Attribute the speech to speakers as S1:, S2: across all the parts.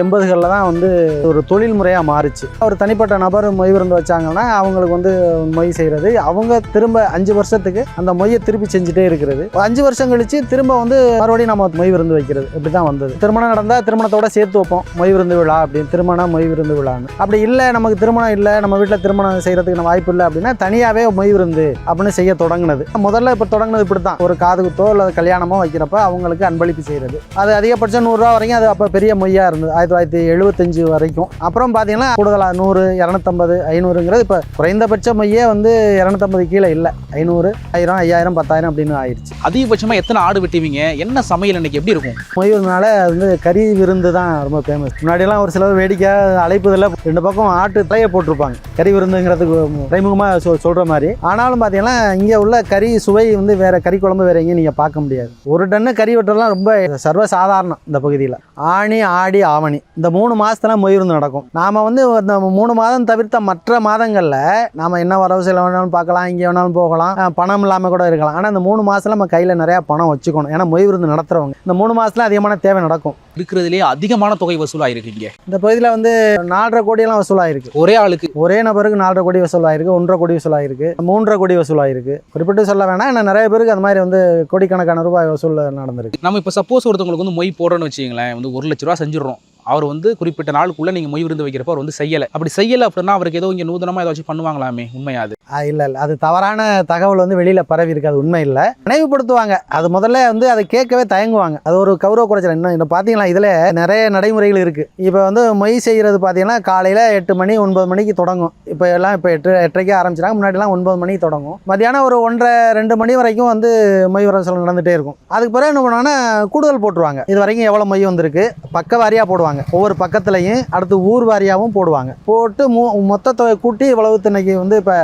S1: 80களில் தான் வந்து ஒரு தொழில் முறையாக மாறிச்சு. ஒரு தனிப்பட்ட நபர் மொய் விருந்து வச்சாங்கன்னா அவங்களுக்கு வந்து மொய் செய்கிறது, அவங்க திரும்ப 5 வருஷத்துக்கு அந்த மொய்யை திருப்பி செஞ்சுட்டே இருக்கிறது. 5 வருஷம் கழிச்சு திரும்ப வந்து மறுபடியும் நம்ம மொய் விருந்து வைக்கிறது. இப்படி தான் வந்தது. திருமணம் நடந்தால் திருமணத்தோட சேர்த்து வைப்போம் மொய் விருந்து விழா அப்படின்னு, திருமணம் மொய் விருந்து விழான்னு. அப்படி இல்லை நமக்கு திருமணம் இல்லை, நம்ம வீட்டில் திருமணம் செய்கிறதுக்கு வாய்ப்பு இல்லை அப்படின்னா தனியாகவே மொய் விருந்து அப்படின்னு செய்ய தொடங்கினது. முதல்ல இப்போ தொடங்கினது இப்படி தான், ஒரு காது குத்தோ இல்லை கல்யாணமோ வைக்கிறப்ப அவங்களுக்கு அன்பளிப்பு செய்கிறது. அது அதிகபட்சம் 100 ரூபா வரைக்கும். அது அப்போ பெரிய மொய்யா இருந்தது 1975 வரைக்கும். அப்புறம் பார்த்தீங்கன்னா கூடுதலாக 100, 250, 500ங்கிறது இப்போ குறைந்தபட்ச மொய்யே வந்து 250 கீழே இல்லை. 500, 1000, 5000, 10,000 அப்படின்னு ஆயிடுச்சு.
S2: அதிகபட்சமாக எத்தனை ஆடு வெட்டுவீங்க? என்ன சமையல் இன்னைக்கு எப்படி இருக்கும்?
S1: மொய் விருந்துனால வந்து கறி விருந்து தான் ரொம்ப ஃபேமஸ். முன்னாடியெல்லாம் ஒரு சிலர் வேடிக்கை அழைப்புதில் 2 பக்கம் ஆட்டு தலையை போட்டிருப்பாங்க கறி விருந்துங்கிறதுக்கு மறைமுகமாக சொல்கிற மாதிரி. ஆனாலும் பார்த்தீங்கன்னா இங்கே உள்ள கறி சுவை வந்து வேறு கறி குழம்பு வேறு எங்கேயும் நீங்கள் பார்க்க முடியாது. 1 டன்னு கறி வெட்டுறதுலாம் ரொம்ப சர்வசாதாரணம் இந்த பகுதியில். ஆனி, ஆடி, ஆவணி இந்த 3 மாதத்துல மொய் விருந்து நடக்கும். நாம் வந்து இந்த 3 மாதம் தவிர்த்த மற்ற மாதங்களில் நாம் என்ன வரவு செலவு வேணாலும் பார்க்கலாம், இங்கே வேணாலும் போகலாம், பணம் இல்லாமல் கூட இருக்கலாம். ஆனால் இந்த 3 மாதத்தில் நம்ம கையில் நிறையா பணம் வச்சுக்கணும். ஏன்னா மொய் விருந்து நடத்துகிறவங்க இந்த 3 மாதத்தில் அதிகமான தேவை நடக்கும்.
S2: இருக்கிறதுலேயே அதிகமான தொகை வசூலாயிருக்கு. இங்கே
S1: இந்த பகுதியில் வந்து 4.5 கோடியெல்லாம் வசூலாயிருக்கு.
S2: ஒரே ஆளுக்கு,
S1: ஒரே நபருக்கு 4.5 கோடி வசூலாயிருக்கு, 1.5 கோடி வசூலாயிருக்கு, 3.5 கோடி வசூலாயிருக்கு. குறிப்பிட்டு சொல்ல வேணாம், ஏன்னா நிறைய பேருக்கு அது மாதிரி வந்து கோடிக்கணக்கான ரூபாய் வசூல் நடந்திருக்கு.
S2: நம்ம இப்போ சப்போஸ் ஒருத்தவங்களுக்கு வந்து மொய் போடுறோன்னு வச்சுங்களேன், வந்து 1 லட்ச ரூபா செஞ்சிடறோம். அவர் வந்து குறிப்பிட்ட நாளுக்குள்ளே நீங்கள் மொய் விருந்து வைக்கிறப்ப அவர் வந்து செய்யலை. அப்படி செய்யலை அப்படின்னா அவருக்கு ஏதோ இங்கே நூதனமாக ஏதாச்சும் பண்ணுவாங்களாமே? உண்மையாது?
S1: இல்லை, அது தவறான தகவல் வந்து வெளியில் பரவி இருக்கு. அது உண்மை இல்லை. நினைவுபடுத்துவாங்க. அது முதல்ல வந்து அதை கேட்கவே தயங்குவாங்க. அது ஒரு கௌரவ குறைச்சல். இன்னும் பார்த்தீங்கன்னா இதில் நிறைய நடைமுறைகள் இருக்குது. இப்போ வந்து மொய் செய்கிறது பார்த்தீங்கன்னா காலையில் 8 மணி 9 மணிக்கு தொடங்கும். இப்போ 8:30க்கு ஆரம்பிச்சிட்டாங்க. முன்னாடிலாம் 9 மணிக்கு தொடங்கும். மத்தியானம் ஒரு 1:30, 2 மணி வரைக்கும் வந்து மொய் விரசல் நடந்துகிட்டே இருக்கும். அதுக்கு பிறகு என்ன பண்ணுவாங்கன்னா கூடுதல் போட்டுருவாங்க. இது வரைக்கும் எவ்வளோ மொய் வந்திருக்கு பக்க வாரியாக போடுவாங்க. ஒவ்வொரு பக்கத்துலையும் அடுத்து ஊர் வாரியாகவும் போடுவாங்க. போட்டு மொத்த தொகை கூட்டி இவ்வளவு தினைக்கு வந்து இப்போ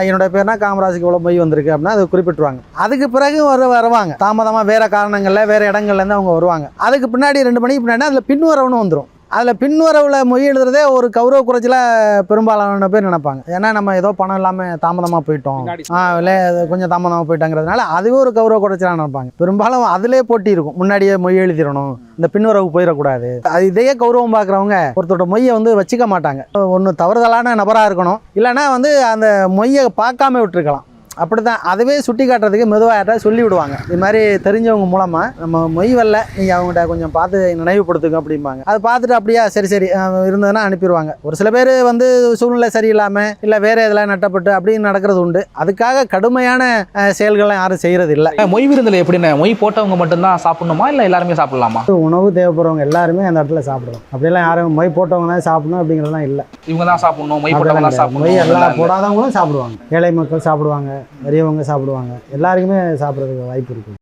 S1: என்னோட பேர்னா காமராஜுக்கு இவ்வளோ மொய் வந்திருக்கு அப்படின்னா அதை குறிப்பிட்டுருவாங்க. அதுக்கு பிறகு வருவாங்க தாமதமாக வேறு காரணங்களில் வேறு இடங்கள்லேருந்து அவங்க வருவாங்க. அதுக்கு பின்னாடி 2 மணிக்கு பின்னாடி அதில் பின்வரவுன்னு வந்துடும். அதில் பின்வரவில் மொய் எழுதுறதே ஒரு கௌரவ குறைச்சலாக பெரும்பாலான பேர் நினைப்பாங்க. ஏன்னா நம்ம ஏதோ பணம் இல்லாமல் தாமதமாக போயிட்டோம், இல்லை கொஞ்சம் தாமதமாக போயிட்டாங்கிறதுனால அதுவே ஒரு கௌரவ குறைச்சலாக நினைப்பாங்க. பெரும்பாலும் அதிலே போட்டி இருக்கும். முன்னாடியே மொய் எழுதிடணும், இந்த பின்வரவு போயிடக்கூடாது. அது இதையே கௌரவம் பார்க்குறவங்க ஒருத்தரோட மொய்யை வந்து வச்சுக்க மாட்டாங்க. ஒன்று தவறுதலான நபராக இருக்கணும், இல்லைன்னா வந்து அந்த மொய்யை பார்க்காம விட்டுருக்கலாம். அப்படி தான் அதுவே சுட்டி காட்டுறதுக்கு மெதுவாக சொல்லி விடுவாங்க. இது மாதிரி தெரிஞ்சவங்க மூலமாக நம்ம மொய் வரல, நீங்கள் அவங்ககிட்ட கொஞ்சம் பார்த்து நினைவுபடுத்துங்க அப்படிம்பாங்க. அதை பார்த்துட்டு அப்படியா சரி இருந்ததுன்னா அனுப்பிடுவாங்க. ஒரு சில பேர் வந்து சூழ்நிலை சரியில்லாமல் இல்லை வேறு எதெல்லாம் நட்டப்பட்டு அப்படின்னு நடக்கிறது உண்டு. அதுக்காக கடுமையான செயல்கள்லாம் யாரும் செய்கிறது இல்லை.
S2: மொய் விருந்தில் எப்படின்னா மொய் போட்டவங்க மட்டும்தான் சாப்பிடணுமா இல்லை எல்லாருமே சாப்பிடலாமா?
S1: உணவு தேவைப்படுறவங்க எல்லாருமே அந்த இடத்துல சாப்பிடணும். அப்படிலாம் யாரும் மொய் போட்டவங்க தான் சாப்பிடணும் அப்படிங்கிறதுலாம் இல்லை.
S2: இவங்க தான் சாப்பிடணும், மொய் போட்டவங்க தான் சாப்பிடணும்.
S1: மொய் எல்லாம் போடாதவங்களும் சாப்பிடுவாங்க. ஏழை மக்கள் சாப்பிடுவாங்க, பெரியவங்க சாப்பிடுவாங்க. எல்லாருக்குமே சாப்பிட்றதுக்கு வாய்ப்பு இருக்குது.